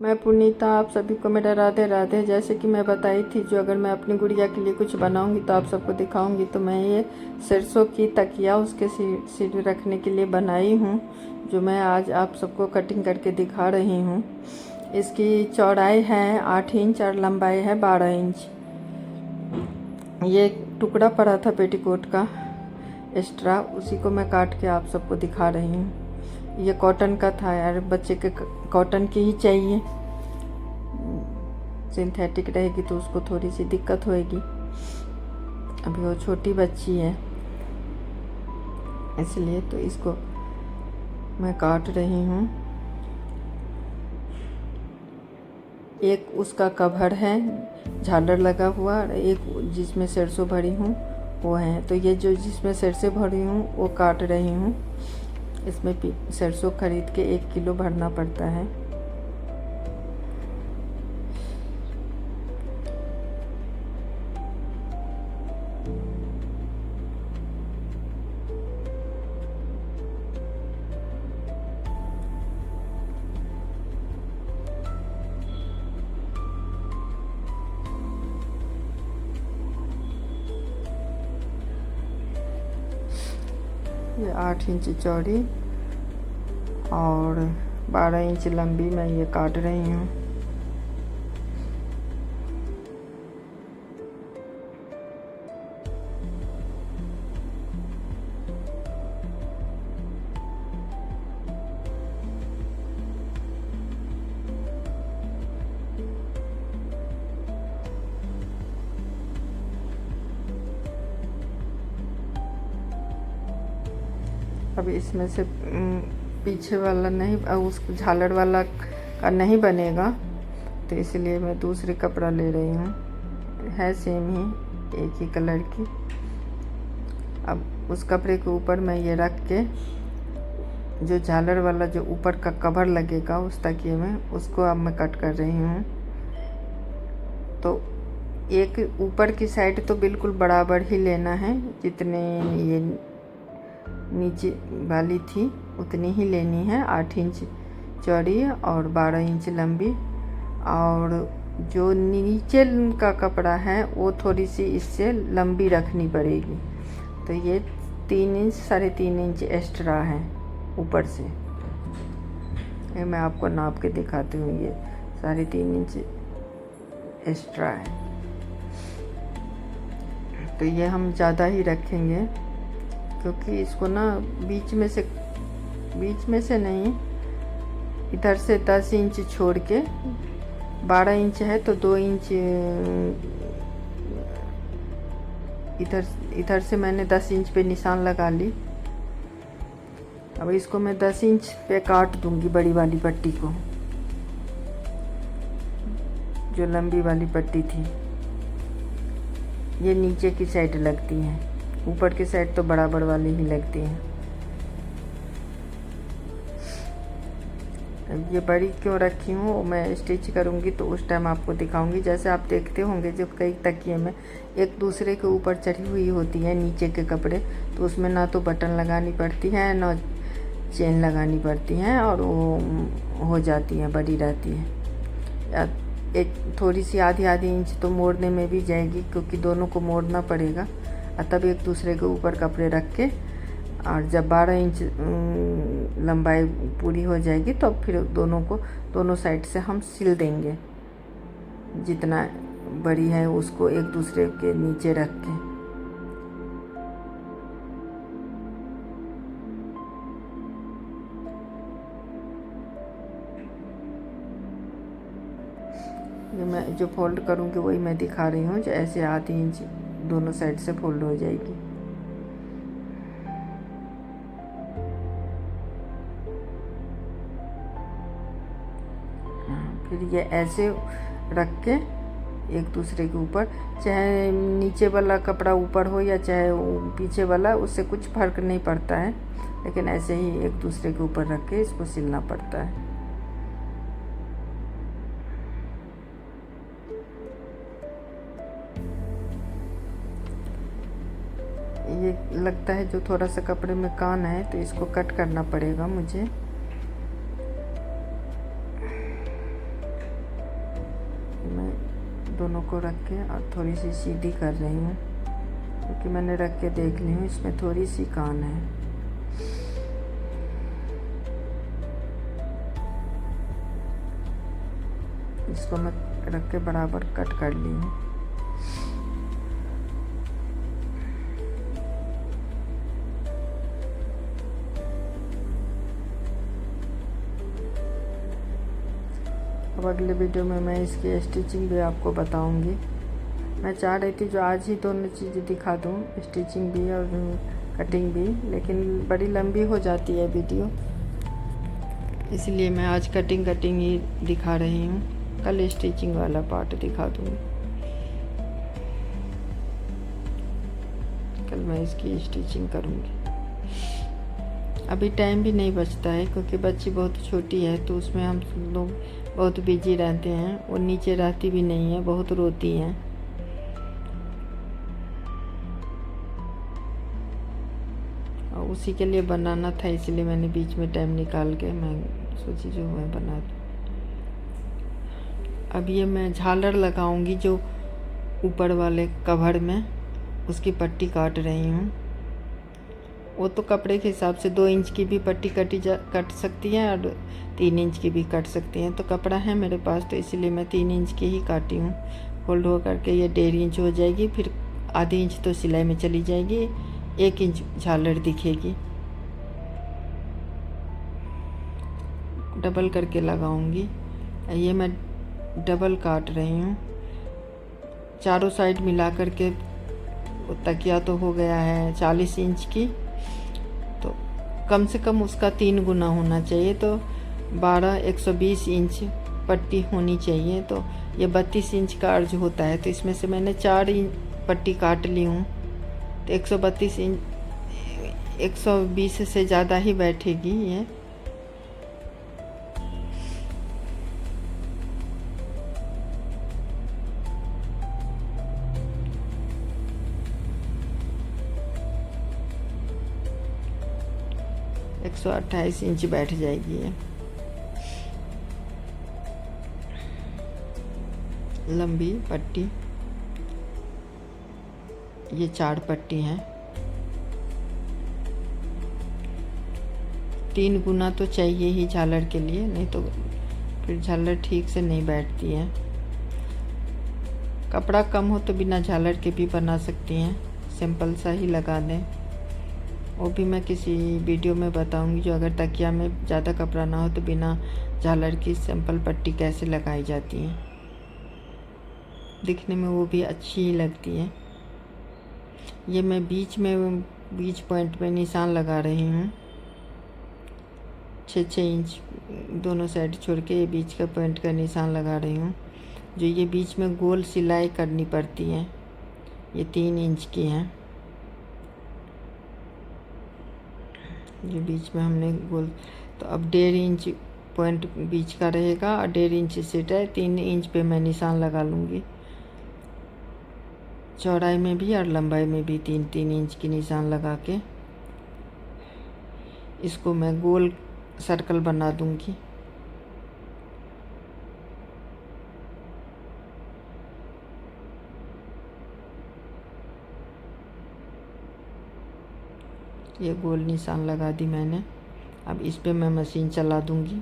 मैं पुनीता, आप सभी को मेरा राधे राधे। जैसे कि मैं बताई थी, जो अगर मैं अपनी गुड़िया के लिए कुछ बनाऊंगी तो आप सबको दिखाऊंगी, तो मैं ये सरसों की तकिया उसके सीढ़ी रखने के लिए बनाई हूँ, जो मैं आज आप सबको कटिंग करके दिखा रही हूँ। इसकी चौड़ाई है 8 इंच और लंबाई है 12 इंच। ये टुकड़ा पड़ा था पेटीकोट का एक्स्ट्रा, उसी को मैं काट के आप सबको दिखा रही हूँ। ये कॉटन का था यार, बच्चे के कॉटन की ही चाहिए, सिंथेटिक रहेगी तो उसको थोड़ी सी दिक्कत होएगी। अभी वो छोटी बच्ची है इसलिए तो इसको मैं काट रही हूँ। एक उसका कवर है झालर लगा हुआ, एक जिसमें सरसों भरी हूँ वो है। तो ये जो जिसमें सरसों भरी हूँ वो काट रही हूँ। इसमें सरसों खरीद के 1 किलो भरना पड़ता है। ये 8 इंच चौड़ी और 12 इंच लंबी मैं ये काट रही हूँ। अब इसमें से पीछे वाला नहीं, उस झालर वाला का नहीं बनेगा, तो इसलिए मैं दूसरी कपड़ा ले रही हूँ। है सेम ही, एक ही कलर की। अब उस कपड़े के ऊपर मैं ये रख के जो झालर वाला जो ऊपर का कवर लगेगा उस तकिए में, उसको अब मैं कट कर रही हूँ। तो एक ऊपर की साइड तो बिल्कुल बराबर ही लेना है, जितने ये नीचे वाली थी उतनी ही लेनी है। 8 इंच चौड़ी और 12 इंच लंबी। और जो नीचे का कपड़ा है वो थोड़ी सी इससे लंबी रखनी पड़ेगी। तो ये 3 इंच 3.5 इंच एक्स्ट्रा है ऊपर से। ये मैं आपको नाप के दिखाती हूँ, ये 3.5 इंच एक्स्ट्रा है। तो ये हम ज़्यादा ही रखेंगे, क्योंकि इसको ना बीच में से नहीं, इधर से 10 इंच छोड़ के 12 इंच है तो 2 इंच इधर से मैंने 10 इंच पे निशान लगा ली। अब इसको मैं 10 इंच पे काट दूंगी, बड़ी वाली पट्टी को, जो लंबी वाली पट्टी थी। ये नीचे की साइड लगती है, ऊपर की साइड तो बराबर वाली ही लगती है। ये बड़ी क्यों रखी हूँ, मैं स्टिच करूँगी तो उस टाइम आपको दिखाऊंगी। जैसे आप देखते होंगे जो कई तकिए में एक दूसरे के ऊपर चढ़ी हुई होती है नीचे के कपड़े, तो उसमें ना तो बटन लगानी पड़ती है ना चेन लगानी पड़ती है, और वो हो जाती है, बड़ी रहती है। एक थोड़ी सी आधी इंच तो मोड़ने में भी जाएगी, क्योंकि दोनों को मोड़ना पड़ेगा। तब एक दूसरे के ऊपर कपड़े रख के, और जब 12 इंच लंबाई पूरी हो जाएगी तो फिर दोनों साइड से हम सिल देंगे। जितना बड़ी है उसको एक दूसरे के नीचे रख के। ये मैं जो फोल्ड करूँगी वही मैं दिखा रही हूँ, जो ऐसे आधी इंच दोनों साइड से फोल्ड हो जाएगी। फिर ये ऐसे रख के एक दूसरे के ऊपर, चाहे नीचे वाला कपड़ा ऊपर हो या चाहे पीछे वाला, उससे कुछ फर्क नहीं पड़ता है, लेकिन ऐसे ही एक दूसरे के ऊपर रख के इसको सिलना पड़ता है। ये लगता है जो थोड़ा सा कपड़े में कान है, तो इसको कट करना पड़ेगा मुझे। दोनों को रख के और थोड़ी सी सीधी कर रही हूँ, क्योंकि मैंने रख के देख ली हूँ इसमें थोड़ी सी कान है। इसको मैं रख के बराबर कट कर ली हूँ। अब अगले वीडियो में मैं इसकी स्टिचिंग भी आपको बताऊंगी। मैं चाह रही थी जो आज ही दोनों चीज़ें दिखा दूं, स्टिचिंग भी और कटिंग भी, लेकिन बड़ी लंबी हो जाती है वीडियो, इसलिए मैं आज कटिंग ही दिखा रही हूँ। कल स्टिचिंग वाला पार्ट दिखा दूँगी। कल मैं इसकी स्टिचिंग करूँगी। अभी टाइम भी नहीं बचता है, क्योंकि बच्ची बहुत छोटी है, तो उसमें हम लोग बहुत बिजी रहते हैं। वो नीचे रहती भी नहीं है, बहुत रोती है। और उसी के लिए बनाना था, इसलिए मैंने बीच में टाइम निकाल के मैं सोची जो मैं बना दूँ। अब ये मैं झालर लगाऊंगी जो ऊपर वाले कवर में, उसकी पट्टी काट रही हूँ। वो तो कपड़े के हिसाब से 2 इंच की भी पट्टी कट सकती है और 3 इंच की भी कट सकती हैं। तो कपड़ा है मेरे पास, तो इसलिए मैं 3 इंच की ही काटी हूँ। फोल्ड हो करके ये 1.5 इंच हो जाएगी, फिर आधी इंच तो सिलाई में चली जाएगी, 1 इंच झालर दिखेगी। डबल करके लगाऊंगी। ये मैं डबल काट रही हूँ। चारों साइड मिला करके तकिया तो हो गया है 40 इंच की, तो कम से कम उसका 3 गुना होना चाहिए। तो 120 इंच पट्टी होनी चाहिए। तो ये 32 इंच का अर्ज होता है, तो इसमें से मैंने 4 इंच पट्टी काट ली हूँ। तो 132 इंच 120 से ज़्यादा ही बैठेगी ये। एक 128 इंच बैठ जाएगी ये। लंबी पट्टी, ये 4 पट्टी हैं। 3 गुना तो चाहिए ही झालर के लिए, नहीं तो फिर झालर ठीक से नहीं बैठती है। कपड़ा कम हो तो बिना झालर के भी बना सकती हैं, सिंपल सा ही लगा दें। वो भी मैं किसी वीडियो में बताऊंगी, जो अगर तकिया में ज़्यादा कपड़ा ना हो तो बिना झालर की सिंपल पट्टी कैसे लगाई जाती है। दिखने में वो भी अच्छी ही लगती है। ये मैं बीच पॉइंट में निशान लगा रही हूँ। 6-6 इंच दोनों साइड छोड़ के ये बीच का पॉइंट का निशान लगा रही हूँ। जो ये बीच में गोल सिलाई करनी पड़ती है, ये 3 इंच की है। जो बीच में हमने गोल, तो अब 1.5 इंच पॉइंट बीच का रहेगा और 1.5 इंच सेट है। 3 इंच पे मैं निशान लगा लूँगी। चौड़ाई में भी और लंबाई में भी 3-3 इंच की निशान लगा के इसको मैं गोल सर्कल बना दूँगी। ये गोल निशान लगा दी मैंने। अब इस पे मैं मशीन चला दूँगी।